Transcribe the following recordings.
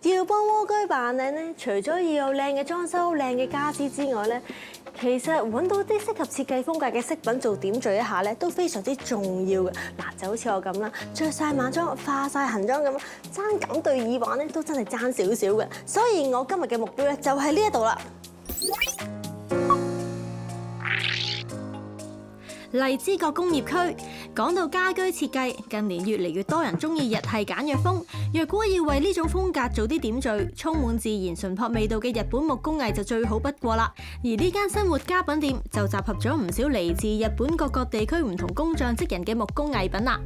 要幫蝸居扮靚咧，除咗要有靚嘅裝修、靚嘅家私之外咧，其實揾到啲適合設計風格嘅飾品做點綴一下咧，都非常之重要嘅。嗱，就好似我咁啦，着晒晚裝、化晒痕妝咁，爭咁對耳環咧，都真係爭少少嘅。所以我今日嘅目標咧，就喺呢一度啦。荔枝角工業區講到家居設計，近年越嚟越多人中意日系簡約風。若果要為呢種風格做啲點綴，充滿自然淳樸味道嘅日本木工藝就最好不過啦。而呢間生活家品店就集合咗唔少嚟自日本各個地區唔同工匠職人嘅木工藝品啦。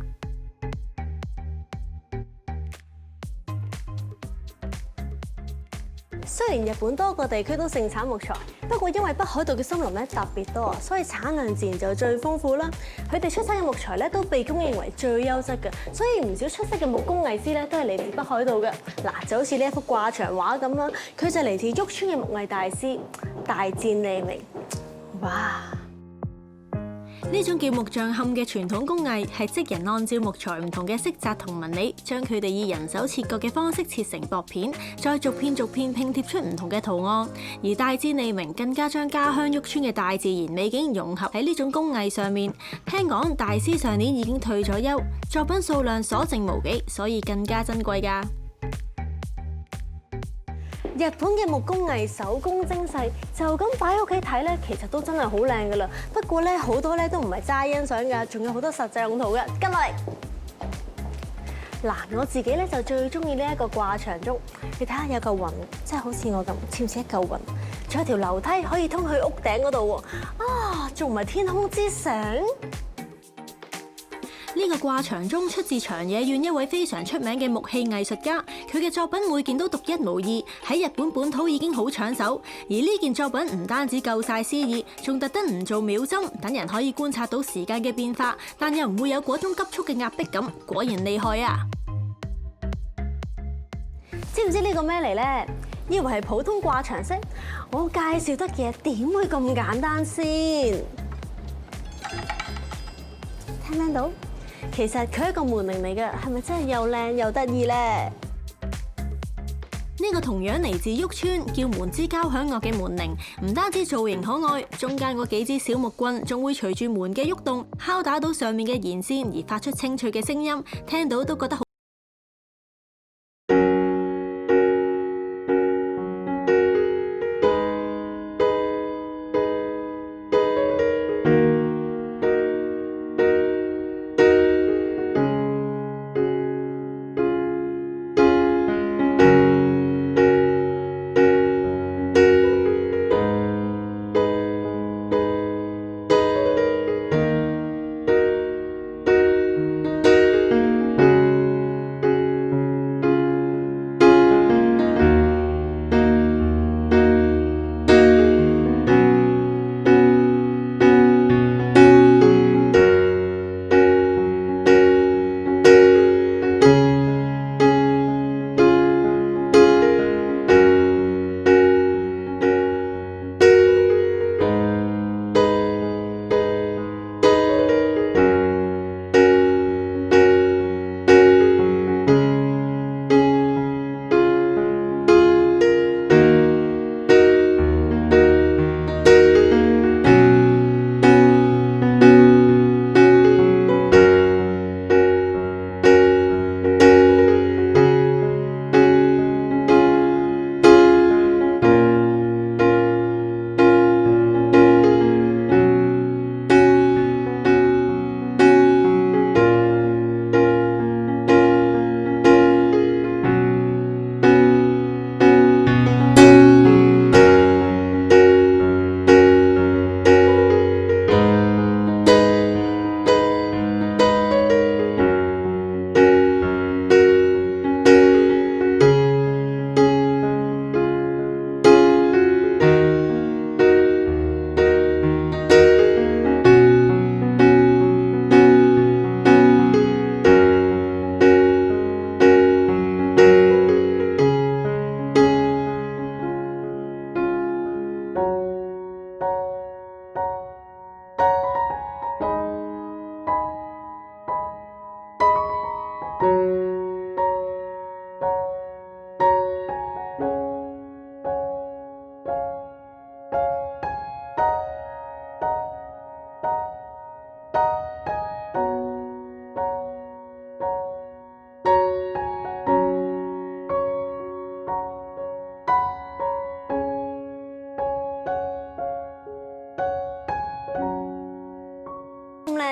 雖然日本多個地區都盛產木材，不過因為北海道嘅森林咧特別多，所以產量自然就最豐富啦。佢哋出產嘅木材咧都被公認為最優質嘅，所以唔少出色嘅木工藝師咧都係嚟自北海道嘅。嗱，就好似呢一幅掛牆畫咁啦，佢就嚟自旭川嘅木藝大師大戰利明。哇！呢種叫木匠嵌嘅傳統工藝係職人按照木材唔同嘅色澤同紋理，將佢哋以人手切割嘅方式切成薄片，再逐片逐片拼貼出唔同嘅圖案。而大戰利明更加將家鄉旭川嘅大自然美景融合喺呢種工藝上面。聽講大師上年已經退咗休，作品數量所剩無幾，所以更加珍貴㗎。日本嘅木工藝手工精細，就咁擺喺屋企睇咧，其實都真係好靚噶啦。不過咧，好多咧都唔係齋欣賞㗎，仲有好多實際用途嘅。跟落嚟，嗱，我自己咧就最中意呢一個掛牆竹。你睇下有嚿雲，即係好似我咁，似唔似一嚿雲？仲有條樓梯可以通去屋頂嗰度喎。啊，仲唔係天空之城？呢個掛牆鐘出自長野縣一位非常出名嘅木器藝術家，佢嘅作品每件都獨一無二，喺日本本土已經好搶手。而呢件作品唔單止夠晒詩意，仲特登唔做秒針，等人可以觀察到時間嘅變化，但又唔會有嗰種急速嘅壓迫感。果然厲害啊！知唔知呢個咩嚟呢？以為係普通掛牆式，我介紹得嘅點會咁簡單先？聽唔聽到？其實佢係一個門鈴嚟嘅，係咪真係又靚又得意呢？呢個同樣嚟自旭川叫門之交響樂嘅門鈴，唔單止造型可愛，中間嗰幾支小木棍仲會隨住門嘅喐動，敲打到上面嘅弦線而發出清脆嘅聲音，聽到都覺得好。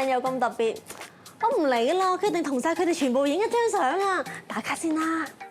靚又咁特別，我唔理啦，我決定同晒佢哋全部影一張相啊！打卡先啦〜